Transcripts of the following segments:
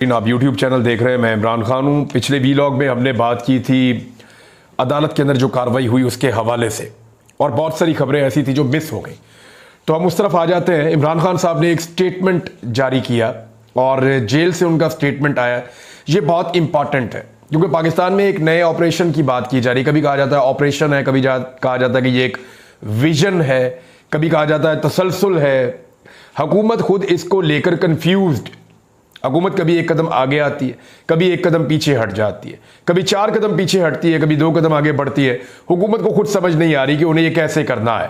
आप YouTube channel देख रहे हैं। मैं इमरान खान हूँ। पिछले वीलॉग में हमने बात की थी अदालत के अंदर जो कार्रवाई हुई उसके हवाले से, और बहुत सारी खबरें ऐसी थी जो मिस हो गई। तो हम उस तरफ आ जाते हैं। इमरान खान साहब ने एक स्टेटमेंट जारी किया और जेल से उनका स्टेटमेंट आया। ये बहुत इंपॉर्टेंट है क्योंकि पाकिस्तान में एक नए ऑपरेशन की बात की जा रही। कभी कहा जाता है ऑपरेशन है, कभी कहा जाता है कि ये एक विजन है, कभी कहा जाता है तसलसल है। हुकूमत खुद इसको लेकर कंफ्यूज्ड। हुकूमत कभी एक कदम आगे आती है, कभी एक कदम पीछे हट जाती है, कभी 4 कदम पीछे हटती है, कभी 2 कदम आगे बढ़ती है। हुकूमत को खुद समझ नहीं आ रही कि उन्हें ये कैसे करना है।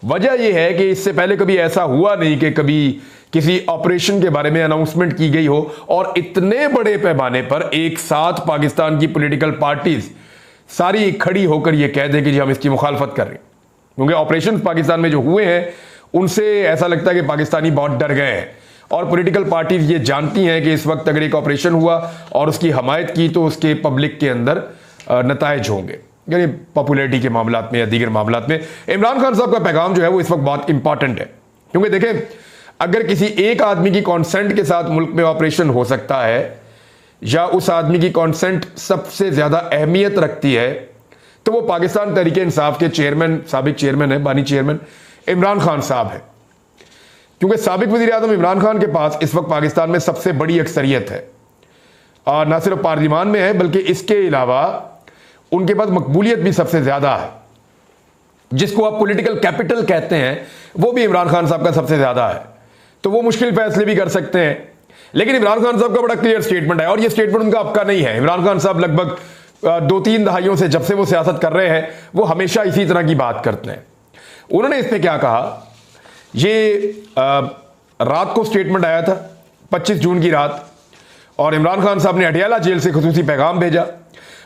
वजह यह है कि इससे पहले कभी ऐसा हुआ नहीं कि कभी किसी ऑपरेशन के बारे में अनाउंसमेंट की गई हो और इतने बड़े पैमाने पर एक साथ पाकिस्तान की पॉलिटिकल पार्टीज सारी खड़ी होकर यह कह दें कि जी हम इसकी मुखालफत कर रहे हैं। क्योंकि ऑपरेशन पाकिस्तान में जो हुए हैं उनसे ऐसा लगता है कि पाकिस्तानी बहुत डर गए हैं और पॉलिटिकल पार्टीज ये जानती हैं कि इस वक्त अगर एक ऑपरेशन हुआ और उसकी हमायत की तो उसके पब्लिक के अंदर नताइज होंगे, यानी पॉपुलैरिटी के मामलात में या दीगर मामलात में। इमरान खान साहब का पैगाम जो है वो इस वक्त बहुत इंपॉर्टेंट है क्योंकि देखें, अगर किसी एक आदमी की कॉन्सेंट के साथ मुल्क में ऑपरेशन हो सकता है या उस आदमी की कॉन्सेंट सबसे ज्यादा अहमियत रखती है तो वो पाकिस्तान तहरीक इंसाफ के चेयरमैन, साबिक चेयरमैन है, बानी चेयरमैन इमरान खान साहब है। क्योंकि साबिक वज़ीर-ए-आज़म इमरान खान के पास इस वक्त पाकिस्तान में सबसे बड़ी अक्सरियत है और न सिर्फ पार्लियामान में है बल्कि इसके अलावा उनके पास मकबूलियत भी सबसे ज्यादा है। जिसको आप पॉलिटिकल कैपिटल कहते हैं वो भी इमरान खान साहब का सबसे ज्यादा है। तो वो मुश्किल फैसले भी कर सकते हैं। लेकिन इमरान खान साहब का बड़ा क्लियर स्टेटमेंट है और ये स्टेटमेंट उनका आपका नहीं है। इमरान खान साहब लगभग 2-3 दहाइयों से जब से वो सियासत कर रहे हैं वो हमेशा इसी तरह की बात करते हैं। उन्होंने इसमें क्या कहा, ये रात को स्टेटमेंट आया था 25 जून की रात, और इमरान खान साहब ने अटियाला जेल से खुसूसी पैगाम भेजा।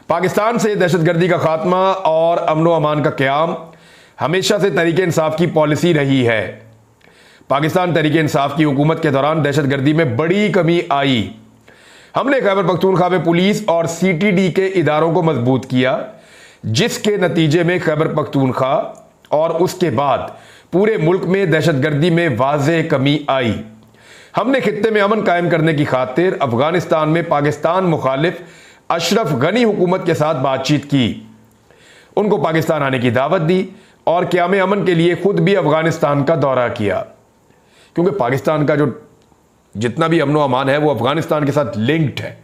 पाकिस्तान से दहशतगर्दी का खात्मा और अमन व अमान का क़याम हमेशा से तहरीक इंसाफ की पॉलिसी रही है। पाकिस्तान तहरीक इंसाफ की हुकूमत के दौरान दहशतगर्दी में बड़ी कमी आई। हमने खैबर पख्तूनख्वा में पुलिस और CTD के इदारों को मजबूत किया, जिसके नतीजे में खैबर पख्तूनख्वा और उसके बाद पूरे मुल्क में दहशतगर्दी में वाज़े कमी आई। हमने खित्ते में अमन कायम करने की खातिर अफगानिस्तान में पाकिस्तान मुखालिफ अशरफ गनी हुकूमत के साथ बातचीत की, उनको पाकिस्तान आने की दावत दी और क़याम अमन के लिए खुद भी अफगानिस्तान का दौरा किया। क्योंकि पाकिस्तान का जो जितना भी अमन व अमान है वो अफगानिस्तान के साथ लिंक्ड है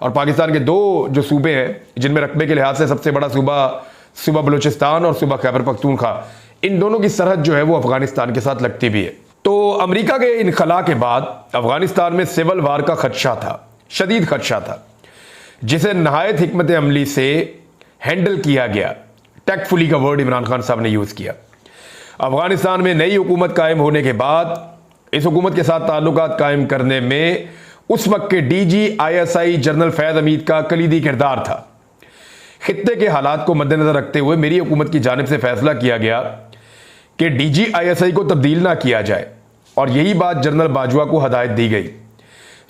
और पाकिस्तान के 2 जो सूबे हैं जिनमें रकबे के लिहाज से सबसे बड़ा सूबा बलूचिस्तान और सूबा खैबर पख्तूनख्वा, इन दोनों की सरहद जो है वो अफगानिस्तान के साथ लगती भी है। तो अमेरिका के इनखला के बाद अफगानिस्तान में सिविल वार का खदशा था, शदीद खदशा था, जिसे नहायत हिकमत अमली से हैंडल किया गया। टैक्टफुली का वर्ड इमरान खान साहब ने यूज किया। अफगानिस्तान में नई हुकूमत कायम होने के बाद इस हुकूमत के साथ ताल्लुकात कायम करने में उस वक्त के DG ISI general Faiz Hamid का कलीदी किरदार था। खित्ते के हालात को मद्देनजर रखते हुए मेरी हुकूमत की जानिब से फैसला किया गया कि DG ISI को तब्दील ना किया जाए और यही बात जनरल बाजवा को हदायत दी गई,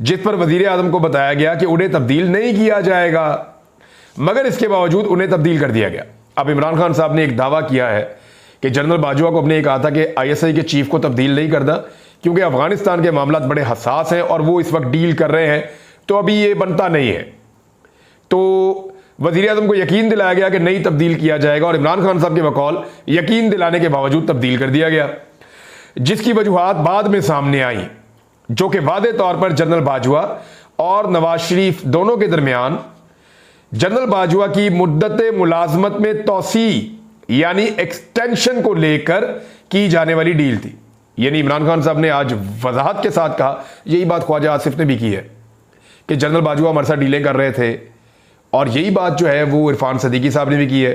जिस पर वज़ीर-ए-आज़म को बताया गया कि उन्हें तब्दील नहीं किया जाएगा, मगर इसके बावजूद उन्हें तब्दील कर दिया गया। अब इमरान खान साहब ने एक दावा किया है कि जनरल बाजवा को अपने कहा था कि ISI के चीफ को तब्दील नहीं करना क्योंकि अफगानिस्तान के मामला बड़े हसास हैं और वो इस वक्त डील कर रहे हैं, तो अभी ये बनता नहीं है। तो वज़ीर-ए-आज़म को यकीन दिलाया गया कि नहीं तब्दील किया जाएगा और इमरान खान साहब के बकौल यकीन दिलाने के बावजूद तब्दील कर दिया गया, जिसकी वजूहात बाद में सामने आई, जो कि वादे तौर पर जनरल बाजवा और नवाज शरीफ दोनों के दरमियान जनरल बाजवा की मुद्दत मुलाजमत में तोसी यानी एक्सटेंशन को लेकर की जाने वाली डील थी। यानी इमरान खान साहब ने आज वजाहत के साथ कहा, यही बात ख्वाजा आसिफ ने भी की है कि जनरल बाजवा हमारे साथ डीलें कर रहे थे, और यही बात जो है वो इरफान सदीकी साहब ने भी की है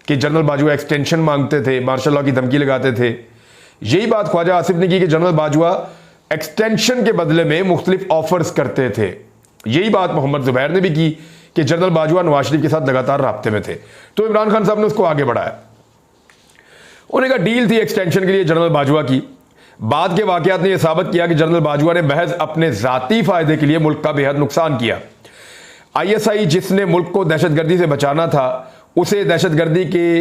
कि जनरल बाजवा एक्सटेंशन मांगते थे, मार्शल लॉ की धमकी लगाते थे। यही बात ख्वाजा आसिफ ने की कि जनरल बाजवा एक्सटेंशन के बदले में मुख्तलिफ ऑफर्स करते थे। यही बात मोहम्मद जुबैर ने भी की कि जनरल बाजवा नवाज शरीफ के साथ लगातार राब्ते में थे। तो इमरान खान साहब ने उसको आगे बढ़ाया। उन्हें कहा डील थी एक्सटेंशन के लिए जनरल बाजवा की। बाद के वाकयात ने यह साबित किया कि जनरल बाजवा ने महज अपने जाती फायदे के लिए मुल्क का बेहद नुकसान किया। ISI जिसने मुल्क को दहशतगर्दी से बचाना था उसे दहशतगर्दी के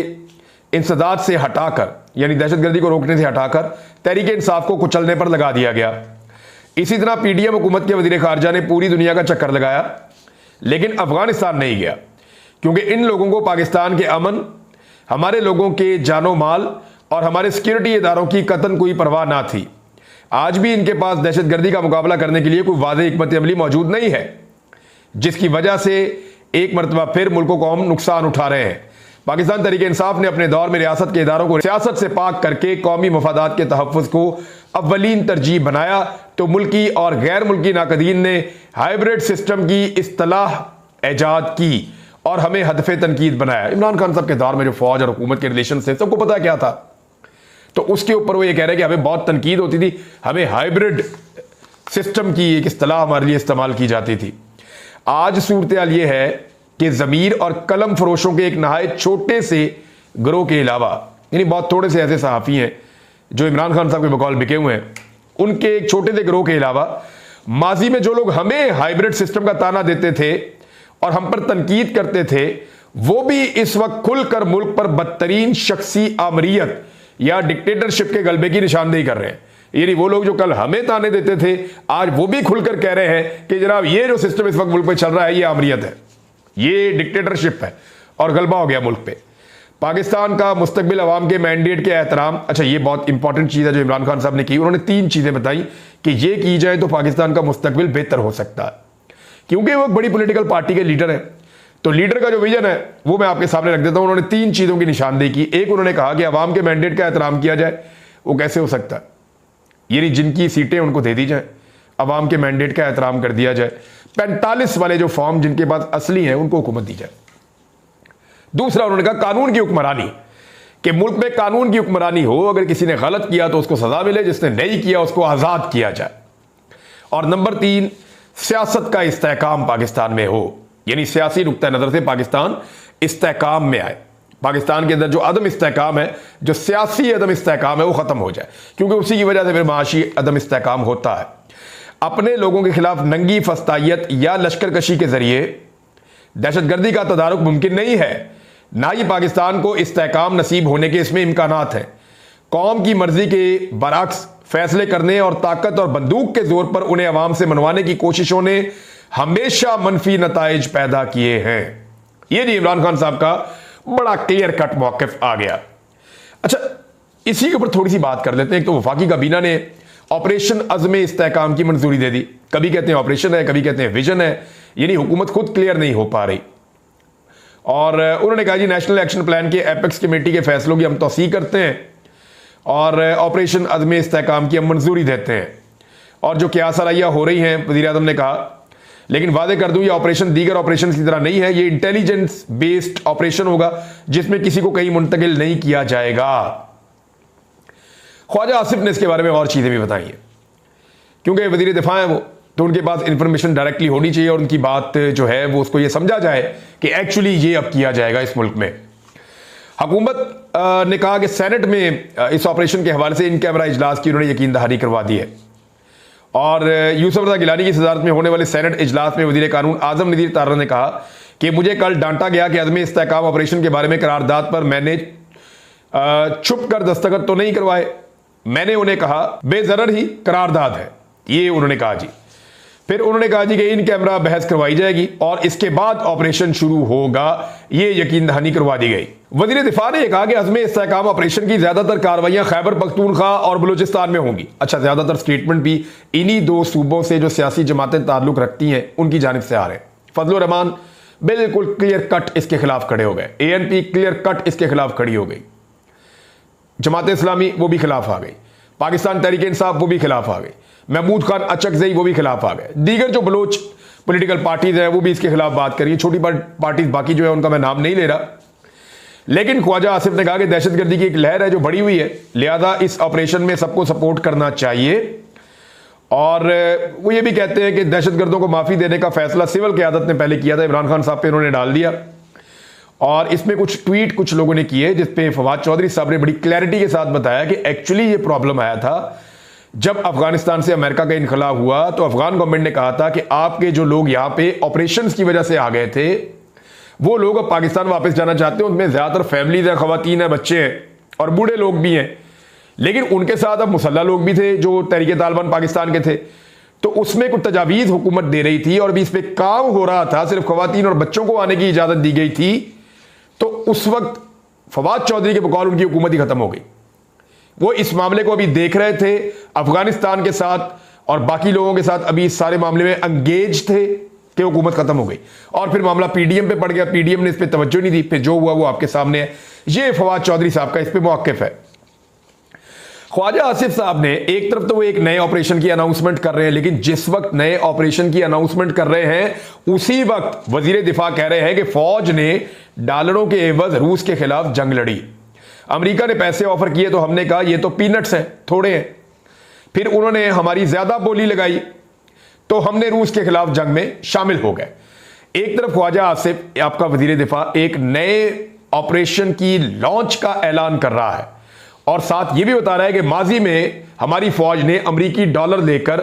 इंसदाद से हटाकर, यानी दहशतगर्दी को रोकने से हटाकर तहरीक इंसाफ को कुचलने पर लगा दिया गया। इसी तरह पीडीएम हुकूमत के वजीर खारजा ने पूरी दुनिया का चक्कर लगाया, लेकिन अफगानिस्तान नहीं गया, क्योंकि इन लोगों को पाकिस्तान के अमन, हमारे लोगों के जानो माल और हमारे सिक्योरिटी इदारों की कतन कोई परवाह ना थी। आज भी इनके पास दहशतगर्दी का मुकाबला करने के लिए कोई वाज़ेह हिकमत अमली मौजूद नहीं है, जिसकी वजह से एक मरतबा फिर मुल्क को कौम नुकसान उठा रहे हैं। पाकिस्तान तहरीक इंसाफ ने अपने दौर में रियासत के इदारों को सियासत से पाक करके कौमी मफादात के तहफ़्फ़ुज़ को अव्वलीन तरजीह बनाया, तो मुल्की और गैर मुल्की नाकदीन ने हाइब्रिड सिस्टम की इस्तिलाह ईजाद की और हमें हदफ तनकीद बनाया। इमरान खान साहब के दौर में जो फौज और हुकूमत के रिलेशन से सबको पता क्या था, तो उसके ऊपर वो ये कह रहे हैं कि हमें बहुत तनकीद होती थी, हमें हाइब्रिड सिस्टम की एक इस्तिलाह हमारे लिए इस्तेमाल की जाती थी। आज सूरत हाल ये है कि ज़मीर और कलम फरोशों के एक नहायत छोटे से गिरोह के अलावा, यानी बहुत थोड़े से ऐसे सहाफ़ी हैं जो इमरान खान साहब के बकौल बिके हुए हैं, उनके एक छोटे से गिरोह के अलावा माजी में जो लोग हमें हाइब्रिड सिस्टम का ताना देते थे और हम पर तनकीद करते थे, वो भी इस वक्त खुलकर मुल्क पर बदतरीन शख्सी आमरीयत या डिक्टेटरशिप के गलबे की निशानदेही कर रहे हैं। यानी वो लोग जो कल हमें ताने देते थे, आज वो भी खुलकर कह रहे हैं कि जनाब ये जो सिस्टम इस वक्त मुल्क पे चल रहा है, ये आमरीयत है, ये डिक्टेटरशिप है और गलबा हो गया मुल्क पे। पाकिस्तान का मुस्तकबिल अवाम के मैंडेट के एहतराम, अच्छा ये बहुत इंपॉर्टेंट चीज़ है जो इमरान खान साहब ने की। उन्होंने 3 चीज़ें बताई कि ये की जाए तो पाकिस्तान का मुस्तकबिल बेहतर हो सकता है, क्योंकि वो एक बड़ी पॉलिटिकल पार्टी के लीडर है। तो लीडर का जो विजन है वो मैं आपके सामने रख देता हूं। उन्होंने 3 चीज़ों की निशानदेही की। एक, उन्होंने कहा कि अवाम के मैंडेट का एहतराम किया जाए। वो कैसे हो सकता है? यानी जिनकी सीटें उनको दे दी जाए, अवाम के मैंडेट का एहतराम कर दिया जाए, 45 वाले जो फॉर्म जिनके पास असली हैं उनको हुकूमत दी जाए। दूसरा, उन्होंने कहा कानून की हुक्मरानी, कि मुल्क में कानून की हुक्मरानी हो, अगर किसी ने गलत किया तो उसको सजा मिले, जिसने नहीं किया उसको आज़ाद किया जाए। और नंबर 3, सियासत का इस्तेहकाम पाकिस्तान में हो, यानी सियासी नुक्ता नज़र से पाकिस्तान इस्तेहकाम में आए। पाकिस्तान के अंदर जो अदम इस्तेहकाम है, जो सियासी अदम इस्तेहकाम है, वो ख़त्म हो जाए, क्योंकि उसी की वजह से फिर माशी अदम इस्तेहकाम होता है। अपने लोगों के खिलाफ नंगी फस्तायत या लश्कर कशी के जरिए दहशतगर्दी का तदारुक मुमकिन नहीं है, ना ही पाकिस्तान को इस्तेहकाम नसीब होने के इसमें इम्कानात हैं। कौम की मर्जी के बरअक्स फैसले करने और ताकत और बंदूक के जोर पर उन्हें अवाम से मनवाने की कोशिशों ने हमेशा मनफी नताइज पैदा किए हैं। ये नहीं, इमरान खान साहब का बड़ा क्लियर कट मौक़िफ़ आ गया। अच्छा, इसी के ऊपर थोड़ी सी बात कर लेते हैं। एक तो वफाकी काबीना ने ऑपरेशन अज़्म इस्तेहकाम की मंजूरी दे दी। कभी कहते हैं ऑपरेशन है, कभी कहते हैं विजन है, यानी हुकूमत खुद क्लियर नहीं हो पा रही। और उन्होंने कहा जी नेशनल एक्शन प्लान के एपेक्स कमेटी के फैसलों की हम तौसीक़ करते हैं और ऑपरेशन अज़्म इस्तेहकाम की हम मंजूरी देते हैं। और जो क्या सराहियाँ हो रही हैं, वज़ीर आज़म ने कहा, लेकिन वादे कर दूं ये ऑपरेशन दीगर ऑपरेशन की तरह नहीं है, ये इंटेलिजेंस बेस्ड ऑपरेशन होगा जिसमें किसी को कहीं मुंतकिल नहीं किया जाएगा। ख्वाजा आसिफ ने इसके बारे में और चीज़ें भी बताई हैं, क्योंकि वज़ीर दिफा है वो, तो उनके पास इंफॉर्मेशन डायरेक्टली होनी चाहिए और उनकी बात जो है वो उसको ये समझा जाए कि एक्चुअली ये अब किया जाएगा इस मुल्क में। हुकूमत ने कहा कि सेनेट में इस ऑपरेशन के हवाले से इन कैमरा इजलास की उन्होंने यकीन दहानी करवा दी है। और यूसुफ रज़ा गिलानी की सदारत में होने वाले सेनेट इजलास में वज़ीर कानून आज़म नज़ीर तारर ने कहा कि मुझे कल डांटा गया कि अज़्म इस्तेहकाम ऑपरेशन के बारे में करारदाद पर मैंने छुप कर दस्तखत तो नहीं करवाए। मैंने उन्हें कहा बेज़रर ही करारदाद है, ये उन्होंने कहा जी। फिर उन्होंने कहा जी कि इन कैमरा बहस करवाई जाएगी और इसके बाद ऑपरेशन शुरू होगा, ये यकीन दहानी करवा दी गई। वज़ीर दिफा ने कहा कि अज़्म इस्तेहकाम ऑपरेशन की ज्यादातर कार्रवाइयां खैबर पख्तूनख्वा और बलूचिस्तान में होंगी। अच्छा, ज्यादातर स्टेटमेंट भी इन्हीं 2 सूबों से जो सियासी जमातें ताल्लुक रखती हैं उनकी जानिब से आ रहे हैं। फजल रहमान बिल्कुल क्लियर कट इसके खिलाफ खड़े हो गए, ANP क्लियर कट इसके खिलाफ खड़ी हो गई, जमात इस्लामी वो भी खिलाफ आ गई, पाकिस्तान तहरीक इंसाफ वो भी खिलाफ आ गई, महमूद खान अचकजई वो भी खिलाफ आ गए, दीगर जो बलोच पॉलिटिकल पार्टीज हैं वो भी इसके खिलाफ बात करिए। छोटी पार्टीज बाकी जो है उनका मैं नाम नहीं ले रहा, लेकिन ख्वाजा आसिफ ने कहा कि दहशतगर्दी की एक लहर है जो बढ़ी हुई है, लिहाजा इस ऑपरेशन में सबको सपोर्ट करना चाहिए। और वो ये भी कहते हैं कि दहशतगर्दों को माफ़ी देने का फैसला सिविल क़यादत ने पहले किया था, इमरान खान साहब पे इन्होंने डाल दिया। और इसमें कुछ ट्वीट कुछ लोगों ने किए जिसपे फवाद चौधरी साहब ने बड़ी क्लैरिटी के साथ बताया कि एक्चुअली ये प्रॉब्लम आया था जब अफगानिस्तान से अमेरिका का इनखला हुआ, तो अफगान गवर्नमेंट ने कहा था कि आपके जो लोग यहाँ पे ऑपरेशंस की वजह से आ गए थे वो लोग अब पाकिस्तान वापस जाना चाहते हैं, उनमें ज़्यादातर फैमिलीज हैं, ख़वातीन हैं, बच्चे हैं और बूढ़े लोग भी हैं, लेकिन उनके साथ अब मुसल्ला लोग भी थे जो तहरीक तालिबान पाकिस्तान के थे। तो उसमें कुछ तजावीज़ हुकूमत दे रही थी और भी इस पर काम हो रहा था, सिर्फ खवातीन और बच्चों को आने की इजाज़त दी गई थी, तो उस वक्त फवाद चौधरी के बकौल उनकी हुकूमत ही खत्म हो गई। वो इस मामले को अभी देख रहे थे अफगानिस्तान के साथ और बाकी लोगों के साथ अभी इस सारे मामले में एंगेज थे कि हुकूमत खत्म हो गई और फिर मामला पीडीएम पे पड़ गया। पीडीएम ने इस पर तवज्जो नहीं दी, फिर जो हुआ वो आपके सामने है। ये फवाद चौधरी साहब का इस पर मौक़िफ़ है। ख्वाजा आसिफ साहब ने एक तरफ तो वो एक नए ऑपरेशन की अनाउंसमेंट कर रहे हैं, लेकिन जिस वक्त नए ऑपरेशन की अनाउंसमेंट कर रहे हैं उसी वक्त वजीर दिफा कह रहे हैं कि फौज ने डॉलरों के एवज रूस के खिलाफ जंग लड़ी। अमेरिका ने पैसे ऑफर किए तो हमने कहा ये तो पीनट्स हैं, थोड़े हैं। फिर उन्होंने हमारी ज्यादा बोली लगाई तो हमने रूस के खिलाफ जंग में शामिल हो गए। एक तरफ ख्वाजा आसिफ आपका वजीर दिफा एक नए ऑपरेशन की लॉन्च का ऐलान कर रहा है और साथ ये भी बता रहा है कि माजी में हमारी फौज ने अमरीकी डॉलर लेकर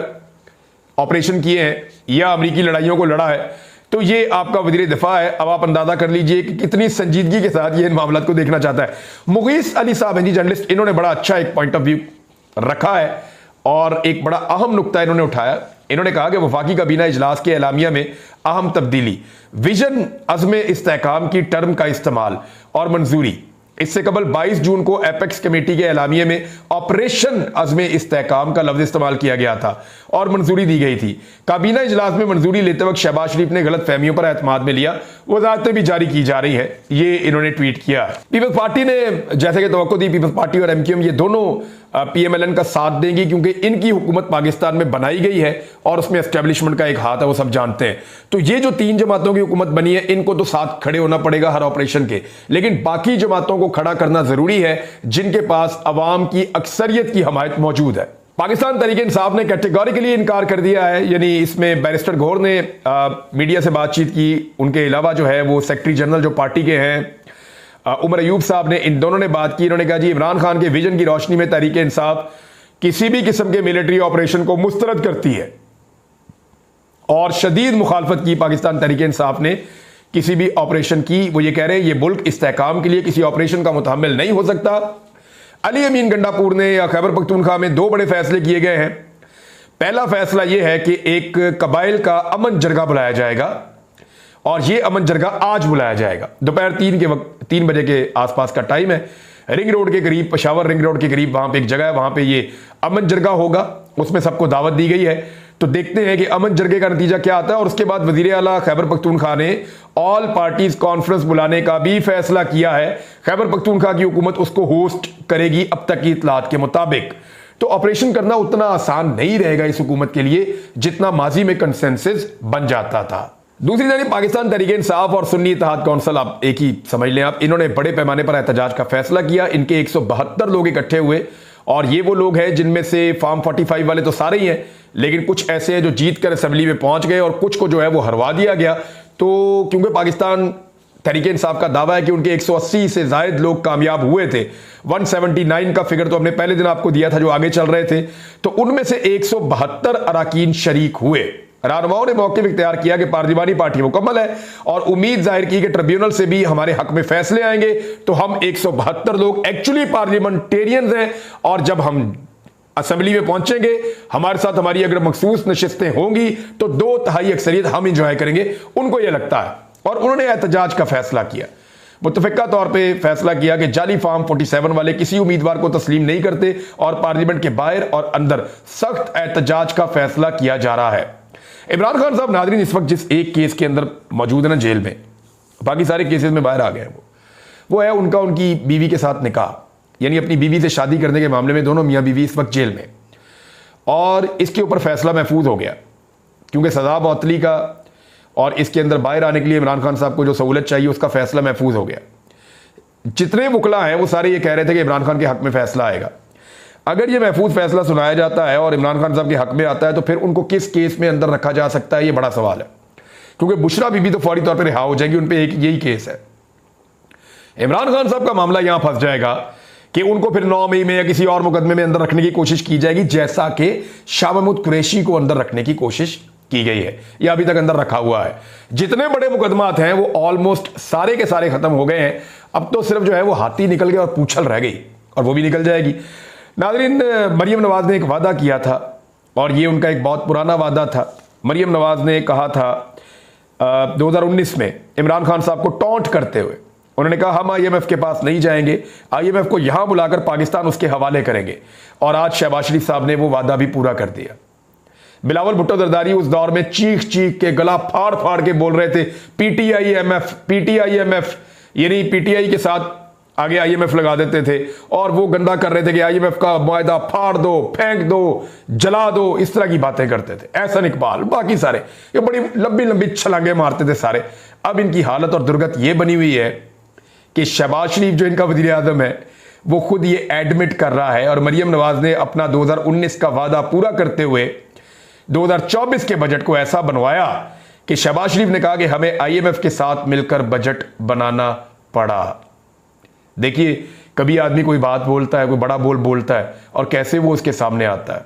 ऑपरेशन किए हैं या अमरीकी लड़ाइयों को लड़ा है। तो ये आपका वज़ीर दिफा है। अब आप अंदाजा कर लीजिए कि कितनी संजीदगी के साथ ये इन मामलों को देखना चाहता है। मुगीस अली साहब हैं जी, जर्नलिस्ट, इन्होंने बड़ा अच्छा एक पॉइंट ऑफ व्यू रखा है और एक बड़ा अहम नुक्ता इन्होंने उठाया। इन्होंने कहा कि वफाकी काबीना इजलास के एलामिया में अहम तब्दीली, विजन अज़्म इस्तेहकाम की टर्म का इस्तेमाल और मंजूरी। इससे कबल 22 जून को एपेक्स कमेटी के एलामिये में ऑपरेशन अज़्म इस्तेहकाम का लफ्ज़ इस्तेमाल किया गया था और मंजूरी दी गई थी। काबीना इजलास में मंजूरी लेते वक्त शहबाज शरीफ ने गलत फहमियों पर एतमाद में लिया, वजारतें भी जारी की जा रही है, ये इन्होंने ट्वीट किया। पीपल्स पार्टी ने जैसे कि तवक्को दी, पीपल्स पार्टी और एमक्यूएम ये दोनों पीएमएलएन का साथ देंगी क्योंकि इनकी हुकूमत पाकिस्तान में बनाई गई है और उसमें एस्टेब्लिशमेंट का एक हाथ है, वो सब जानते हैं। तो ये जो 3 जमातों की हुकूमत बनी है इनको तो साथ खड़े होना पड़ेगा हर ऑपरेशन के, लेकिन बाकी जमातों को खड़ा करना जरूरी है जिनके पास अवाम की अक्सरियत की हमायत मौजूद है। पाकिस्तान तहरीक इंसाफ ने कैटेगोरिकली इनकार कर दिया है, यानी इसमें बैरिस्टर गौहर ने मीडिया से बातचीत की, उनके अलावा जो है वो सेक्रेटरी जनरल जो पार्टी के हैं उमर अयूब साहब ने, इन दोनों ने बात की। इन्होंने कहा जी इमरान खान के विजन की रोशनी में तहरीक इंसाफ किसी भी किस्म के मिलिट्री ऑपरेशन को मुस्तरद करती है और शदीद मुखालफत की पाकिस्तान तहरीक इंसाफ ने किसी भी ऑपरेशन की। वो ये कह रहे हैं ये मुल्क इस्तेहकाम के लिए किसी ऑपरेशन का मुतहम्मिल नहीं हो सकता। अली अमीन गंडापुर ने या खैबर पख्तूनख्वा में 2 बड़े फैसले किए गए हैं। पहला फैसला यह है कि एक कबाइल का अमन जरगा बुलाया जाएगा और यह अमन जरगा आज बुलाया जाएगा दोपहर 3 बजे के आसपास का टाइम है। रिंग रोड के करीब, पेशावर रिंग रोड के करीब वहां पे एक जगह है, वहां पे ये अमन जरगा होगा, उसमें सबको दावत दी गई है। तो देखते हैं कि अमन जरगे का नतीजा क्या आता है। और उसके बाद वजीर आला खैबर पख्तूनख्वा ने ऑल पार्टीज कॉन्फ्रेंस बुलाने का भी फैसला किया है। खैबर पख्तूनख्वा की हुकूमत उसको होस्ट करेगी अब तक की इतलात के मुताबिक। तो ऑपरेशन करना उतना आसान नहीं रहेगा इस हुकूमत के लिए जितना माजी में कंसेंसस बन जाता था। दूसरी जानिब पाकिस्तान तहरीक इंसाफ और सुन्नी इत्तेहाद कौंसिल, आप एक ही समझ लें आप, इन्होंने बड़े पैमाने पर एहतजाज का फैसला किया। इनके 172 लोग इकट्ठे हुए और ये वो लोग हैं जिनमें से फार्म 45 वाले तो सारे ही हैं, लेकिन कुछ ऐसे हैं जो जीत कर असेंबली में पहुंच गए और कुछ को जो है वो हरवा दिया गया। तो क्योंकि पाकिस्तान तहरीक इंसाफ का दावा है कि उनके 180 से ज्यादा लोग कामयाब हुए थे, 179 का फिगर तो हमने पहले दिन आपको दिया था जो आगे चल रहे थे, तो उनमें से 172 अराकीन शरीक हुए। रहनुमाओं ने मौक़िफ़ इख्तियार किया कि पार्लिमानी पार्टी मुकम्मल है और उम्मीद जाहिर की कि ट्रिब्यूनल से भी हमारे हक में फैसले आएंगे। तो हम 172 लोग एक्चुअली पार्लियामेंटेरियंस हैं और जब हम असेंबली में पहुंचेंगे हमारे साथ हमारी अगर मखसूस नशिस्तें होंगी तो 2/3 अक्सरियत हम इंजॉय करेंगे, उनको यह लगता है। और उन्होंने एहतजाज का फैसला किया, मुतफ़िका तौर पे फैसला किया कि जाली फार्म 47 वाले किसी उम्मीदवार को तस्लीम नहीं करते और पार्लियामेंट के बाहर और अंदर सख्त एहतजाज का फैसला किया जा रहा है। इमरान खान साहब नाज़रीन इस वक्त जिस एक केस के अंदर मौजूद है ना जेल में, बाकी सारे केसेस में बाहर आ गए हैं, वो है उनकी बीवी के साथ निकाह, यानी अपनी बीवी से शादी करने के मामले में दोनों मियाँ बीवी इस वक्त जेल में। और इसके ऊपर फैसला महफूज हो गया क्योंकि सजा मअतली का और इसके अंदर बाहर आने के लिए इमरान खान साहब को जो सहूलत चाहिए उसका फैसला महफूज हो गया। जितने वकला हैं वो सारे ये कह रहे थे कि इमरान खान के हक में फैसला आएगा। अगर ये महफूज फैसला सुनाया जाता है और इमरान खान साहब के हक में आता है तो फिर उनको किस केस में अंदर रखा जा सकता है, ये बड़ा सवाल है। क्योंकि बुशरा बीबी तो फौरी तौर पर रिहा हो जाएगी, उन पर एक यही केस है। इमरान खान साहब का मामला यहां फंस जाएगा कि उनको फिर 9 मई में या किसी और मुकदमे में अंदर रखने की कोशिश की जाएगी, जैसा कि शाह महमूद कुरैशी को अंदर रखने की कोशिश की गई है या अभी तक अंदर रखा हुआ है। जितने बड़े मुकदमात हैं वो ऑलमोस्ट सारे के सारे खत्म हो गए हैं। अब तो सिर्फ जो है वो हाथी निकल गए और पूंछल रह गई और वो भी निकल जाएगी। नाज़रीन, मरियम नवाज ने एक वादा किया था और ये उनका एक बहुत पुराना वादा था। मरियम नवाज ने कहा था 2019 में इमरान खान साहब को टॉन्ट करते हुए, उन्होंने कहा हम IMF के पास नहीं जाएंगे, IMF को यहां बुलाकर पाकिस्तान उसके हवाले करेंगे। और आज शहबाज शरीफ साहब ने वो वादा भी पूरा कर दिया। बिलावल भुट्टो जरदारी उस दौर में चीख चीख के गला फाड़ फाड़ के बोल रहे थे PTI MF, यानी PTI के साथ आगे IMF लगा देते थे और वो गंदा कर रहे थे कि IMF का मुआहदा फाड़ दो, फेंक दो, जला दो, इस तरह की बातें करते थे। एहसन इकबाल, बाकी सारे ये बड़ी लंबी लंबी छलांगे मारते थे सारे। अब इनकी हालत और दुर्गत ये बनी हुई है कि शहबाज शरीफ जो इनका वजीर आज़म है वो खुद ये एडमिट कर रहा है, और मरियम नवाज ने अपना 2019 का वादा पूरा करते हुए 2024 के बजट को ऐसा बनवाया कि शहबाज शरीफ ने कहा कि हमें IMF के साथ मिलकर बजट बनाना पड़ा। देखिए, कभी आदमी कोई बात बोलता है, कोई बड़ा बोल बोलता है और कैसे वो उसके सामने आता है।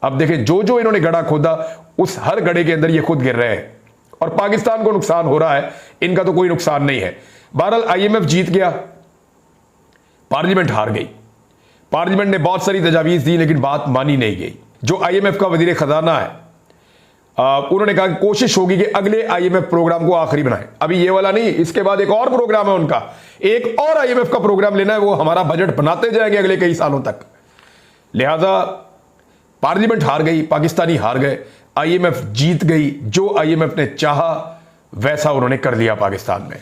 अब देखें, जो जो इन्होंने गड्ढा खोदा उस हर गड्ढे के अंदर ये खुद गिर रहे हैं और पाकिस्तान को नुकसान हो रहा है, इनका तो कोई नुकसान नहीं है। बहरहाल IMF जीत गया, पार्लियामेंट हार गई। पार्लियामेंट ने बहुत सारी तजावीज़ दी लेकिन बात मानी नहीं गई। जो IMF का वजीर खजाना है उन्होंने कहा कि कोशिश होगी कि अगले IMF प्रोग्राम को आखिरी बनाएं। अभी ये वाला नहीं, इसके बाद एक और प्रोग्राम है उनका, एक और IMF का प्रोग्राम लेना है, वो हमारा बजट बनाते जाएंगे अगले कई सालों तक। लिहाजा पार्लियामेंट हार गई, पाकिस्तानी हार गए, IMF जीत गई। जो IMF ने चाहा वैसा उन्होंने कर लिया पाकिस्तान में।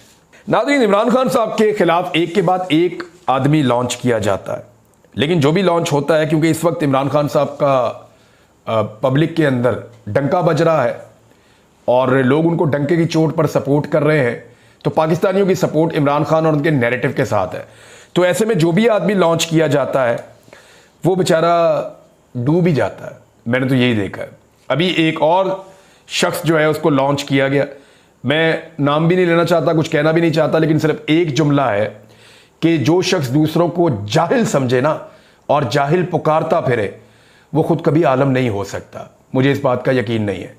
नाज़रीन, इमरान खान साहब के खिलाफ एक के बाद एक आदमी लॉन्च किया जाता है, लेकिन जो भी लॉन्च होता है, क्योंकि इस वक्त इमरान खान साहब का पब्लिक के अंदर डंका बज रहा है और लोग उनको डंके की चोट पर सपोर्ट कर रहे हैं, तो पाकिस्तानियों की सपोर्ट इमरान खान और उनके नैरेटिव के साथ है। तो ऐसे में जो भी आदमी लॉन्च किया जाता है वो बेचारा डूब ही जाता है। मैंने तो यही देखा है। अभी एक और शख्स जो है उसको लॉन्च किया गया, मैं नाम भी नहीं लेना चाहता, कुछ कहना भी नहीं चाहता, लेकिन सिर्फ एक जुमला है कि जो शख्स दूसरों को जाहिल समझे ना और जाहिल पुकारता फिरे, वो खुद कभी आलम नहीं हो सकता। मुझे इस बात का यकीन नहीं है।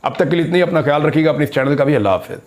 अब तक के लिए इतना ही। अपना ख्याल रखिएगा, अपने इस चैनल का भी। अल्लाह हाफ़िज़।